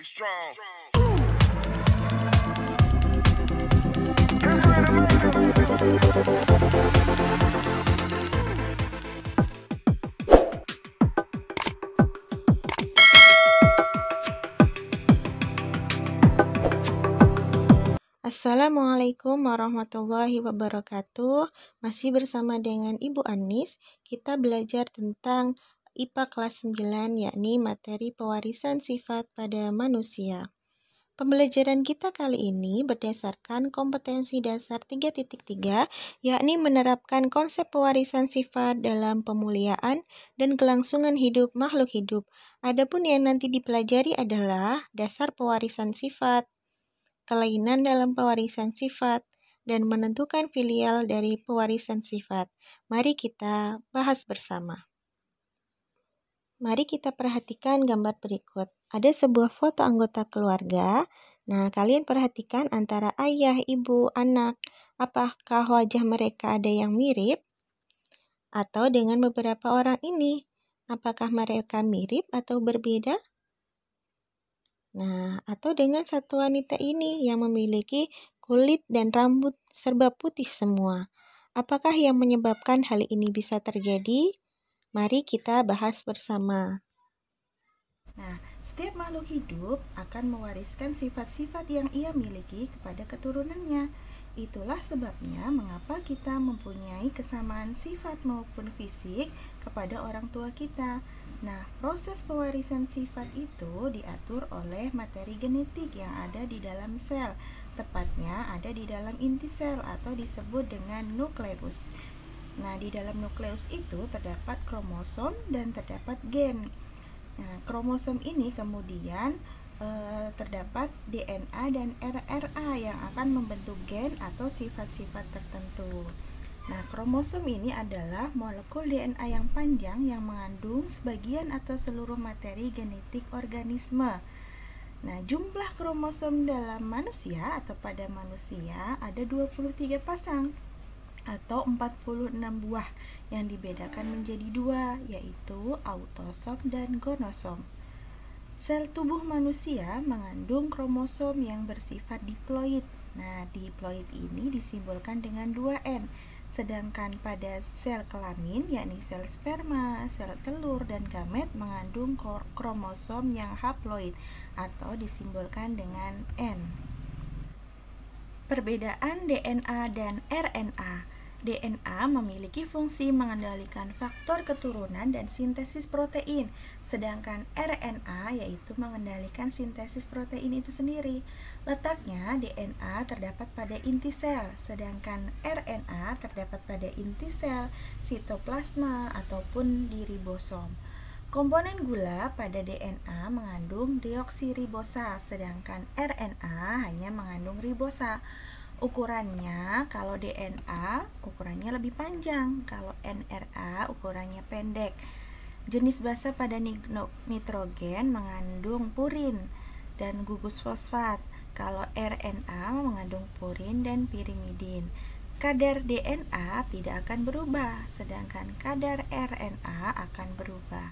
it strong. Assalamualaikum warahmatullahi wabarakatuh. Masih bersama dengan Ibu Anis, kita belajar tentang IPA kelas 9, yakni materi pewarisan sifat pada manusia. Pembelajaran kita kali ini berdasarkan kompetensi dasar 3.3, yakni menerapkan konsep pewarisan sifat dalam pemuliaan dan kelangsungan hidup makhluk hidup. Adapun yang nanti dipelajari adalah dasar pewarisan sifat, kelainan dalam pewarisan sifat, dan menentukan filial dari pewarisan sifat. Mari kita bahas bersama. Mari kita perhatikan gambar berikut. Ada sebuah foto anggota keluarga. Nah, kalian perhatikan antara ayah, ibu, anak. Apakah wajah mereka ada yang mirip? Atau dengan beberapa orang ini, apakah mereka mirip atau berbeda? Nah, atau dengan satu wanita ini yang memiliki kulit dan rambut serba putih semua. Apakah yang menyebabkan hal ini bisa terjadi? Mari kita bahas bersama. Nah, setiap makhluk hidup akan mewariskan sifat-sifat yang ia miliki kepada keturunannya. Itulah sebabnya mengapa kita mempunyai kesamaan sifat maupun fisik kepada orang tua kita. Nah, proses pewarisan sifat itu diatur oleh materi genetik yang ada di dalam sel, tepatnya ada di dalam inti sel atau disebut dengan nukleus. Nah, di dalam nukleus itu terdapat kromosom dan terdapat gen. Nah, kromosom ini kemudian terdapat DNA dan RNA yang akan membentuk gen atau sifat-sifat tertentu. Nah, kromosom ini adalah molekul DNA yang panjang yang mengandung sebagian atau seluruh materi genetik organisme. Nah, jumlah kromosom dalam manusia atau pada manusia ada 23 pasang atau 46 buah yang dibedakan menjadi dua, yaitu autosom dan gonosom. Sel tubuh manusia mengandung kromosom yang bersifat diploid. Nah, diploid ini disimbolkan dengan 2N. Sedangkan pada sel kelamin, yakni sel sperma, sel telur, dan gamet mengandung kromosom yang haploid atau disimbolkan dengan N. Perbedaan DNA dan RNA. DNA memiliki fungsi mengendalikan faktor keturunan dan sintesis protein, sedangkan RNA yaitu mengendalikan sintesis protein itu sendiri. Letaknya DNA terdapat pada inti sel, sedangkan RNA terdapat pada inti sel, sitoplasma, ataupun di ribosom. Komponen gula pada DNA mengandung deoksiribosa, sedangkan RNA hanya mengandung ribosa. Ukurannya, kalau DNA ukurannya lebih panjang, kalau NRA ukurannya pendek. Jenis basa pada nitrogen mengandung purin dan gugus fosfat, kalau RNA mengandung purin dan pirimidin. Kadar DNA tidak akan berubah, sedangkan kadar RNA akan berubah.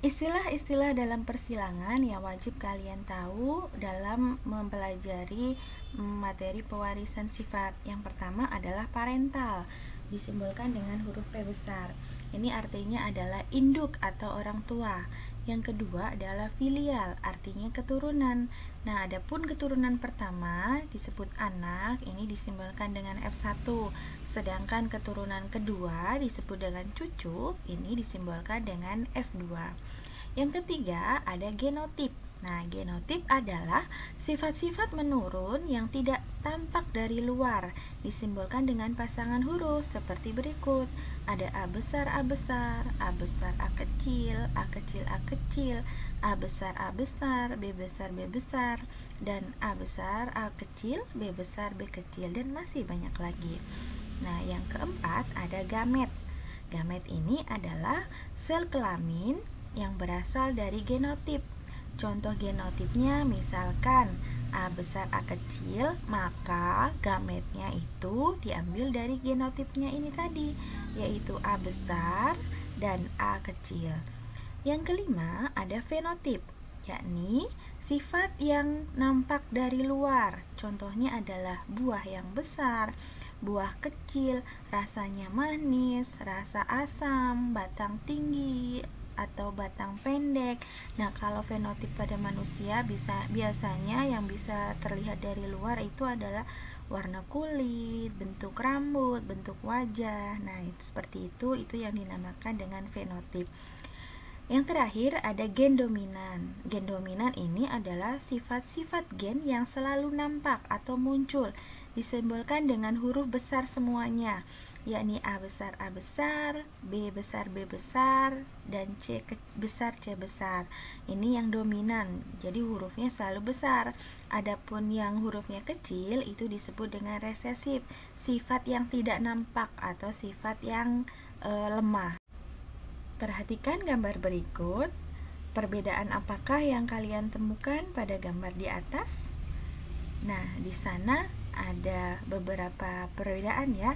Istilah-istilah dalam persilangan yang wajib kalian tahu dalam mempelajari materi pewarisan sifat. Yang pertama adalah parental, disimbolkan dengan huruf P besar. Ini artinya adalah induk atau orang tua. Yang kedua adalah filial, artinya keturunan. Nah, adapun keturunan pertama disebut anak, ini disimbolkan dengan F1. Sedangkan keturunan kedua disebut dengan cucu, ini disimbolkan dengan F2. Yang ketiga ada genotip. Nah, genotip adalah sifat-sifat menurun yang tidak tampak dari luar, disimbolkan dengan pasangan huruf seperti berikut. Ada A besar, A besar, A besar, A kecil, A kecil, A kecil, A besar, A besar, B besar, B besar, dan A besar, A kecil, B besar, B kecil, dan masih banyak lagi. Nah, yang keempat ada gamet. Gamet ini adalah sel kelamin yang berasal dari genotip. Contoh genotipnya misalkan A besar A kecil, maka gametnya itu diambil dari genotipnya ini tadi, yaitu A besar dan A kecil. Yang kelima ada fenotip. yakni sifat yang nampak dari luar. Contohnya adalah buah yang besar, buah kecil, rasanya manis, rasa asam, batang tinggi atau batang pendek. Nah, kalau fenotip pada manusia biasanya yang bisa terlihat dari luar itu adalah warna kulit, bentuk rambut, bentuk wajah. Nah, seperti itu yang dinamakan dengan fenotip. Yang terakhir ada gen dominan. Gen dominan ini adalah sifat-sifat gen yang selalu nampak atau muncul, disimbolkan dengan huruf besar semuanya, yakni A besar A besar, B besar B besar, dan C besar C besar. Ini yang dominan, jadi hurufnya selalu besar. Adapun yang hurufnya kecil itu disebut dengan resesif, sifat yang tidak nampak atau sifat yang lemah. Perhatikan gambar berikut. Perbedaan apakah yang kalian temukan pada gambar di atas? Nah, di sana ada beberapa perbedaan ya.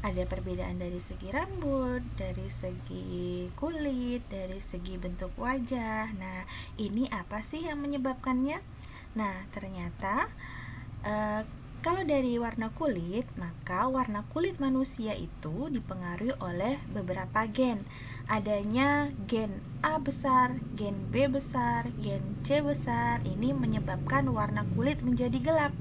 Ada perbedaan dari segi rambut, dari segi kulit, dari segi bentuk wajah. Nah, ini apa sih yang menyebabkannya? Nah, ternyata kalau dari warna kulit, maka warna kulit manusia itu dipengaruhi oleh beberapa gen. Adanya gen A besar, gen B besar, gen C besar, ini menyebabkan warna kulit menjadi gelap.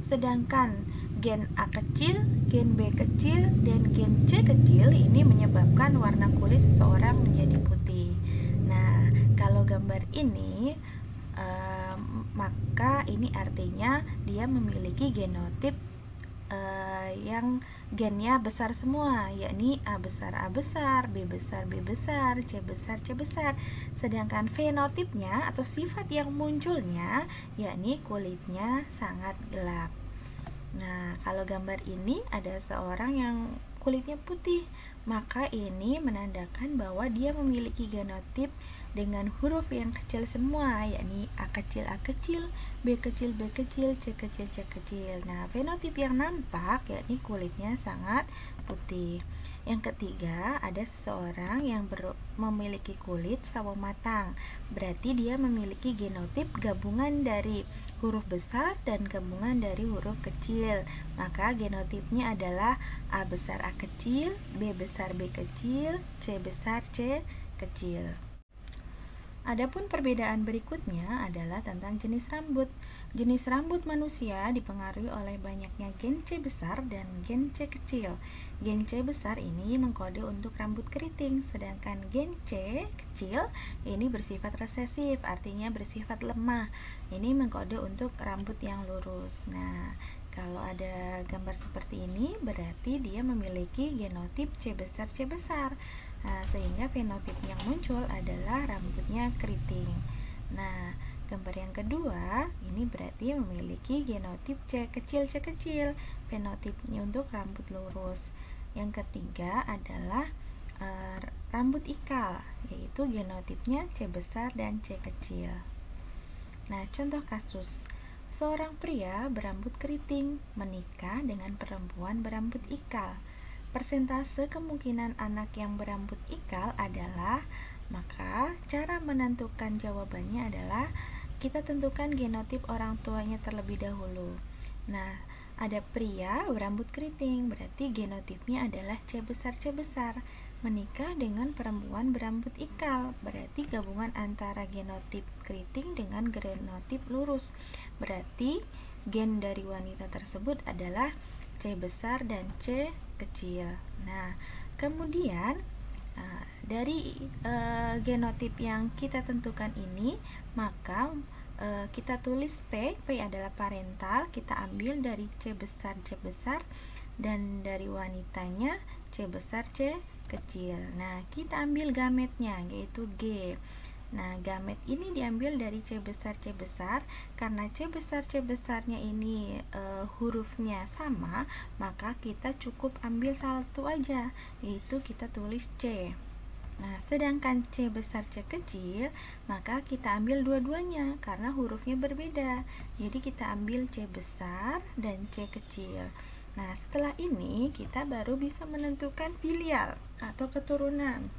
Sedangkan gen A kecil, gen B kecil, dan gen C kecil ini menyebabkan warna kulit seseorang menjadi putih. Nah, kalau gambar ini maka ini artinya dia memiliki genotip yang gennya besar semua, yakni A besar, B besar, B besar, C besar, C besar. Sedangkan fenotipnya atau sifat yang munculnya yakni kulitnya sangat gelap. Nah, kalau gambar ini ada seorang yang kulitnya putih, maka ini menandakan bahwa dia memiliki genotip dengan huruf yang kecil semua, yakni A kecil, B kecil, B kecil, C kecil, C kecil. Nah, fenotip yang nampak yakni kulitnya sangat putih. Yang ketiga, ada seseorang yang memiliki kulit sawo matang. Berarti dia memiliki genotip gabungan dari huruf besar dan gabungan dari huruf kecil. Maka genotipnya adalah A besar A kecil, B besar B kecil, C besar C kecil. Adapun perbedaan berikutnya adalah tentang jenis rambut. Jenis rambut manusia dipengaruhi oleh banyaknya gen C besar dan gen C kecil. Gen C besar ini mengkode untuk rambut keriting, sedangkan gen C kecil ini bersifat resesif, artinya bersifat lemah. Ini mengkode untuk rambut yang lurus. Nah, kalau ada gambar seperti ini berarti dia memiliki genotip C besar C besar. Nah, sehingga fenotip yang muncul adalah rambutnya keriting. Nah, gambar yang kedua ini berarti memiliki genotip C kecil C kecil, fenotipnya untuk rambut lurus. Yang ketiga adalah rambut ikal, yaitu genotipnya C besar dan C kecil. Nah, contoh kasus. Seorang pria berambut keriting menikah dengan perempuan berambut ikal. Persentase kemungkinan anak yang berambut ikal adalah, maka cara menentukan jawabannya adalah kita tentukan genotip orang tuanya terlebih dahulu. Nah, ada pria berambut keriting, berarti genotipnya adalah C besar C besar. Menikah dengan perempuan berambut ikal, berarti gabungan antara genotip keriting dengan genotip lurus. Berarti gen dari wanita tersebut adalah C besar dan C kecil. Nah, kemudian dari genotip yang kita tentukan ini, maka kita tulis P adalah parental, kita ambil dari C besar, dan dari wanitanya C besar, C kecil. Nah, kita ambil gametnya, yaitu G. Nah, gamet ini diambil dari C besar, karena C besar, C besarnya ini hurufnya sama, maka kita cukup ambil satu aja, yaitu kita tulis C. Nah, sedangkan C besar C kecil, maka kita ambil dua-duanya karena hurufnya berbeda. Jadi kita ambil C besar dan C kecil. Nah, setelah ini kita baru bisa menentukan filial atau keturunan.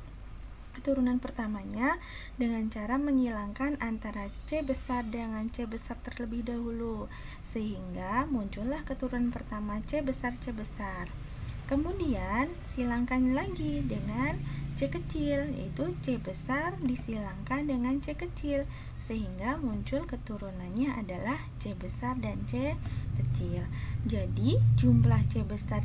keturunan pertamanya dengan cara menyilangkan antara C besar dengan C besar terlebih dahulu, sehingga muncullah keturunan pertama C besar. Kemudian silangkan lagi dengan C kecil, yaitu C besar disilangkan dengan C kecil, sehingga muncul keturunannya adalah C besar dan C kecil. Jadi jumlah C besar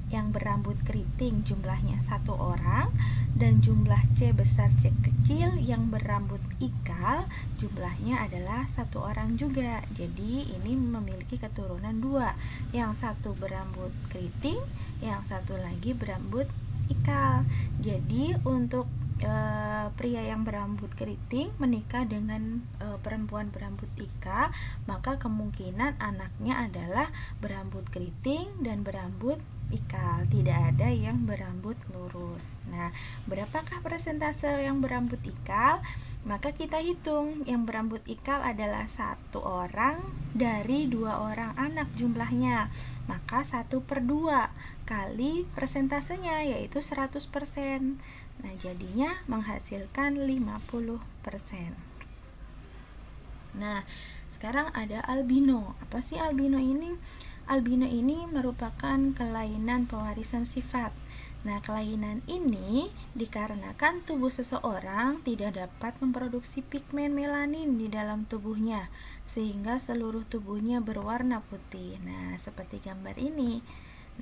yang berambut keriting jumlahnya 1 orang, dan jumlah C besar C kecil yang berambut ikal jumlahnya adalah 1 orang juga. Jadi ini memiliki keturunan 2, yang satu berambut keriting, yang satu lagi berambut ikal. Jadi untuk pria yang berambut keriting menikah dengan perempuan berambut ikal, maka kemungkinan anaknya adalah berambut keriting dan berambut ikal, tidak ada yang berambut lurus. Nah, berapakah persentase yang berambut ikal? Maka kita hitung, yang berambut ikal adalah 1 orang dari 2 orang anak jumlahnya, maka 1/2 kali persentasenya, yaitu 100%. Nah, jadinya menghasilkan 50%. Nah, sekarang ada albino. Apa sih albino ini? Albino ini merupakan kelainan pewarisan sifat. Nah, kelainan ini dikarenakan tubuh seseorang tidak dapat memproduksi pigmen melanin di dalam tubuhnya, sehingga seluruh tubuhnya berwarna putih. Nah, seperti gambar ini.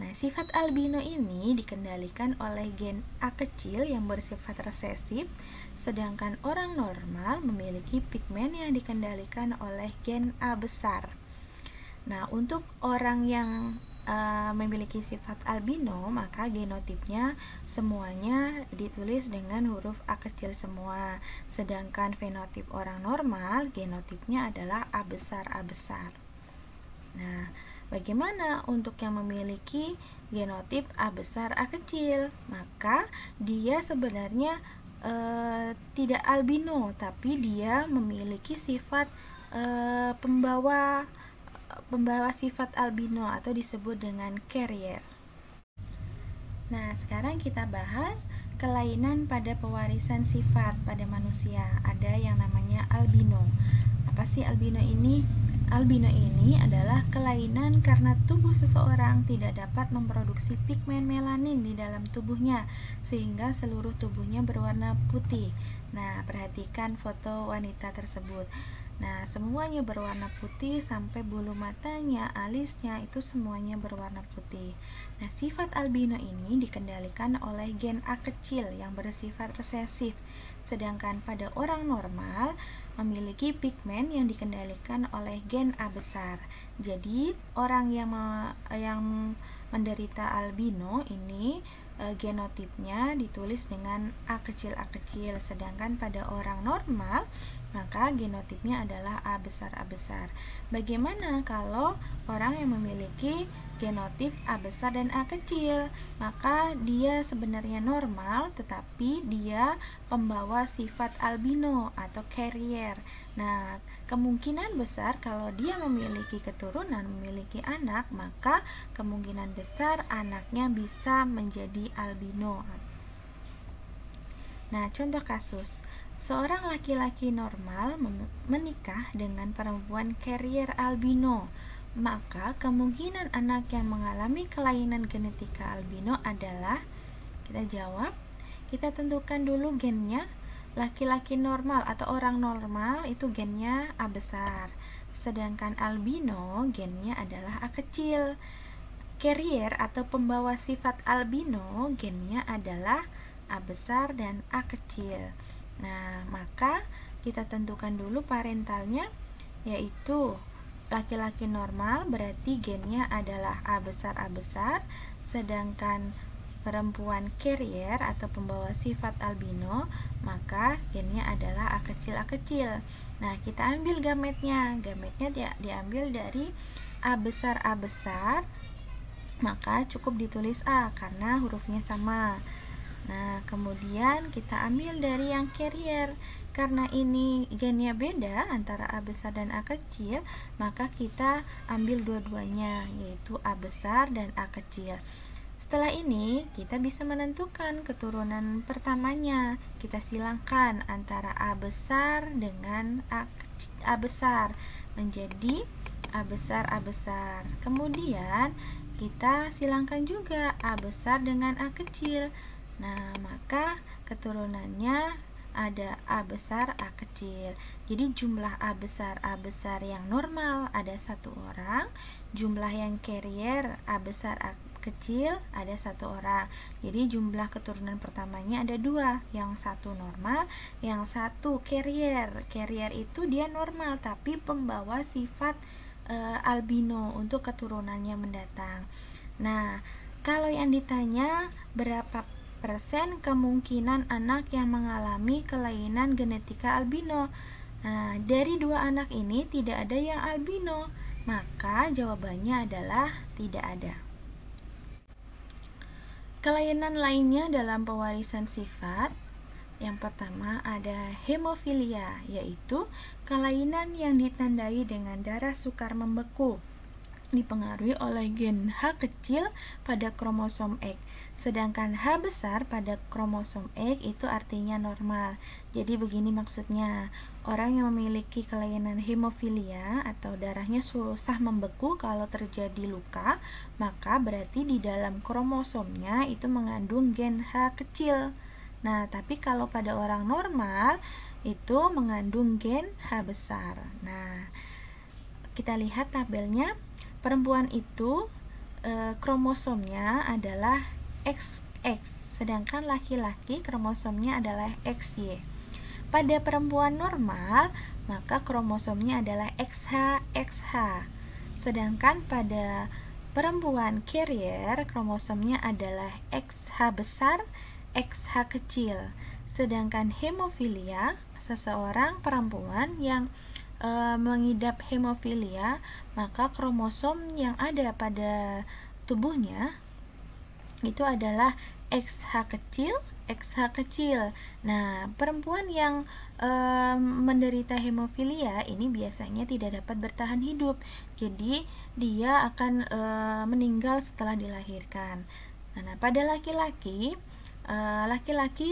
Nah, sifat albino ini dikendalikan oleh gen A kecil yang bersifat resesif, sedangkan orang normal memiliki pigmen yang dikendalikan oleh gen A besar. Nah, untuk orang yang memiliki sifat albino, maka genotipnya semuanya ditulis dengan huruf A kecil semua, sedangkan fenotip orang normal genotipnya adalah A besar. Nah, bagaimana untuk yang memiliki genotip A besar A kecil? Maka dia sebenarnya tidak albino, tapi dia memiliki sifat pembawa sifat albino atau disebut dengan carrier. Nah, sekarang kita bahas kelainan pada pewarisan sifat pada manusia. Ada yang namanya albino. Apa sih albino ini? Albino ini adalah kelainan karena tubuh seseorang tidak dapat memproduksi pigmen melanin di dalam tubuhnya, sehingga seluruh tubuhnya berwarna putih. Nah, perhatikan foto wanita tersebut. Nah, semuanya berwarna putih sampai bulu matanya, alisnya itu semuanya berwarna putih. Nah, sifat albino ini dikendalikan oleh gen A kecil yang bersifat resesif, sedangkan pada orang normal memiliki pigmen yang dikendalikan oleh gen A besar. Jadi, orang yang menderita albino ini genotipnya ditulis dengan A kecil, sedangkan pada orang normal maka genotipnya adalah A besar. Bagaimana kalau orang yang memiliki genotip A besar dan A kecil? Maka dia sebenarnya normal, tetapi dia pembawa sifat albino atau carrier. Nah, kemungkinan besar kalau dia memiliki keturunan, memiliki anak, maka kemungkinan besar anaknya bisa menjadi albino. Nah, contoh kasus, seorang laki-laki normal menikah dengan perempuan carrier albino, maka kemungkinan anak yang mengalami kelainan genetika albino adalah, kita jawab, kita tentukan dulu gennya. Laki-laki normal atau orang normal itu gennya A besar, sedangkan albino gennya adalah A kecil. Carrier atau pembawa sifat albino gennya adalah A besar dan A kecil. Nah, maka kita tentukan dulu parentalnya, yaitu laki-laki normal berarti gennya adalah A besar, sedangkan perempuan carrier atau pembawa sifat albino maka gennya adalah A kecil. Nah, kita ambil gametnya diambil dari A besar, maka cukup ditulis A karena hurufnya sama. Nah, kemudian kita ambil dari yang carrier, karena ini gennya beda antara A besar dan A kecil, maka kita ambil dua-duanya, yaitu A besar dan A kecil. Setelah ini, kita bisa menentukan keturunan pertamanya. Kita silangkan antara A besar dengan A besar menjadi A besar, A besar. Kemudian, kita silangkan juga A besar dengan A kecil. Nah, maka keturunannya ada A besar, A kecil. Jadi jumlah A besar yang normal ada 1 orang, jumlah yang carrier A besar, A kecil ada 1 orang. Jadi jumlah keturunan pertamanya ada 2, yang 1 normal, yang 1 carrier. Carrier itu dia normal tapi pembawa sifat albino untuk keturunannya mendatang. Nah, kalau yang ditanya berapa persen kemungkinan anak yang mengalami kelainan genetika albino. Nah, dari 2 anak ini tidak ada yang albino, maka jawabannya adalah tidak ada. Kelainan lainnya dalam pewarisan sifat, yang pertama ada hemofilia, yaitu kelainan yang ditandai dengan darah sukar membeku, dipengaruhi oleh gen H kecil pada kromosom X, sedangkan H besar pada kromosom X itu artinya normal. Jadi begini maksudnya, orang yang memiliki kelainan hemofilia atau darahnya susah membeku kalau terjadi luka, maka berarti di dalam kromosomnya itu mengandung gen H kecil. Nah, tapi kalau pada orang normal itu mengandung gen H besar. Nah, kita lihat tabelnya. Perempuan itu kromosomnya adalah XX, sedangkan laki-laki kromosomnya adalah XY. Pada perempuan normal, maka kromosomnya adalah XH. Sedangkan pada perempuan carrier, kromosomnya adalah XH besar, XH kecil. Sedangkan hemofilia, seseorang perempuan yang mengidap hemofilia, maka kromosom yang ada pada tubuhnya itu adalah XH kecil. Nah, perempuan yang menderita hemofilia ini biasanya tidak dapat bertahan hidup, jadi dia akan meninggal setelah dilahirkan. Nah, pada laki-laki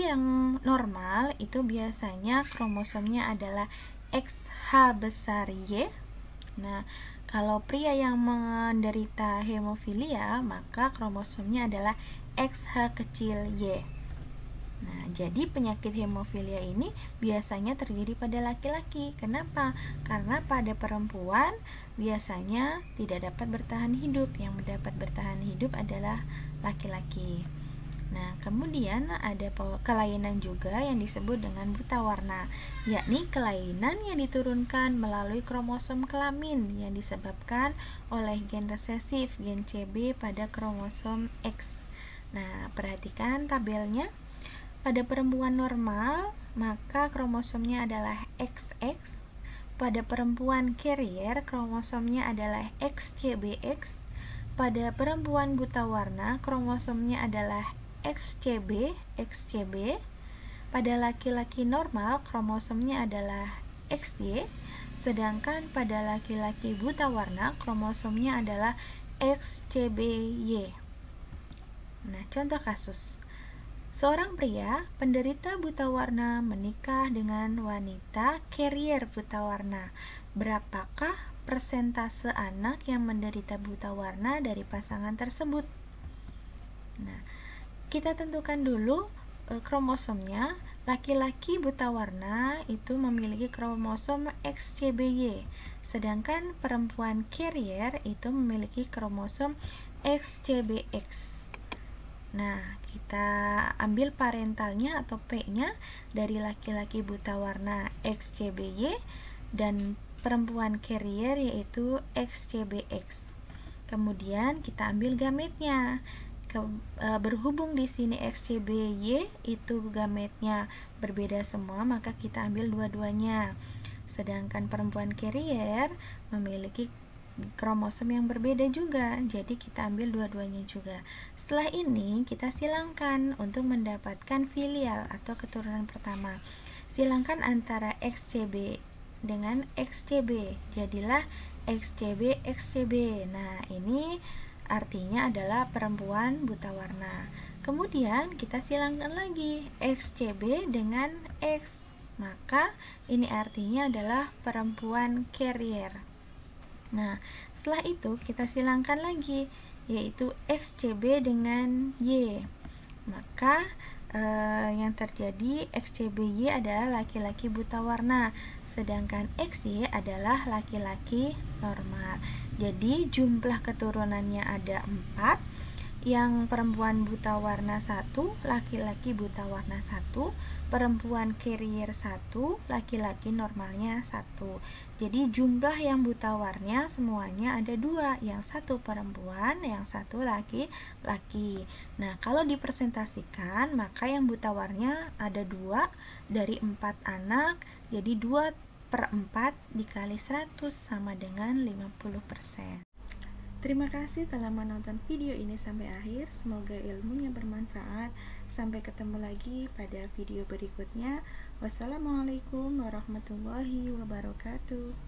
yang normal itu biasanya kromosomnya adalah XH besar Y. Nah, kalau pria yang menderita hemofilia, maka kromosomnya adalah XH kecil Y. Nah, jadi penyakit hemofilia ini biasanya terjadi pada laki-laki. Kenapa? Karena pada perempuan biasanya tidak dapat bertahan hidup. Yang mendapat bertahan hidup adalah laki-laki. Nah, kemudian ada kelainan juga yang disebut dengan buta warna, yakni kelainan yang diturunkan melalui kromosom kelamin yang disebabkan oleh gen resesif, gen CB pada kromosom X. Nah, perhatikan tabelnya. Pada perempuan normal, maka kromosomnya adalah XX. Pada perempuan carrier, kromosomnya adalah XCBX. Pada perempuan buta warna, kromosomnya adalah XCB. Pada laki-laki normal, kromosomnya adalah XY. Sedangkan pada laki-laki buta warna, kromosomnya adalah XCBY. Nah, contoh kasus. Seorang pria penderita buta warna menikah dengan wanita carrier buta warna. Berapakah persentase anak yang menderita buta warna dari pasangan tersebut? Nah, kita tentukan dulu kromosomnya. Laki-laki buta warna itu memiliki kromosom XCBY, sedangkan perempuan carrier itu memiliki kromosom XCBX. Nah, kita ambil parentalnya atau P-nya dari laki-laki buta warna XCBY dan perempuan carrier yaitu XCBX. Kemudian kita ambil gametnya. Berhubung di sini XCBY itu gametnya berbeda semua, maka kita ambil dua-duanya. Sedangkan perempuan carrier memiliki kromosom yang berbeda juga, jadi kita ambil dua-duanya juga. Setelah ini kita silangkan untuk mendapatkan filial atau keturunan pertama. Silangkan antara XCB dengan XCB, jadilah XCB. Nah, ini artinya adalah perempuan buta warna. Kemudian kita silangkan lagi XCB dengan X, maka ini artinya adalah perempuan carrier. Nah, setelah itu kita silangkan lagi, yaitu XCB dengan Y. Maka yang terjadi XCBY adalah laki-laki buta warna, sedangkan XY adalah laki-laki normal. Jadi jumlah keturunannya ada 4, yang perempuan buta warna 1, laki-laki buta warna 1, perempuan carrier 1, laki-laki normalnya 1. Jadi jumlah yang buta warna semuanya ada 2, yang 1 perempuan, yang 1 laki-laki. Nah, kalau dipresentasikan maka yang buta warna ada 2 dari 4 anak, jadi 2/4 dikali 100 sama dengan 50%. Terima kasih telah menonton video ini sampai akhir. Semoga ilmunya bermanfaat. Sampai ketemu lagi pada video berikutnya. Wassalamualaikum warahmatullahi wabarakatuh.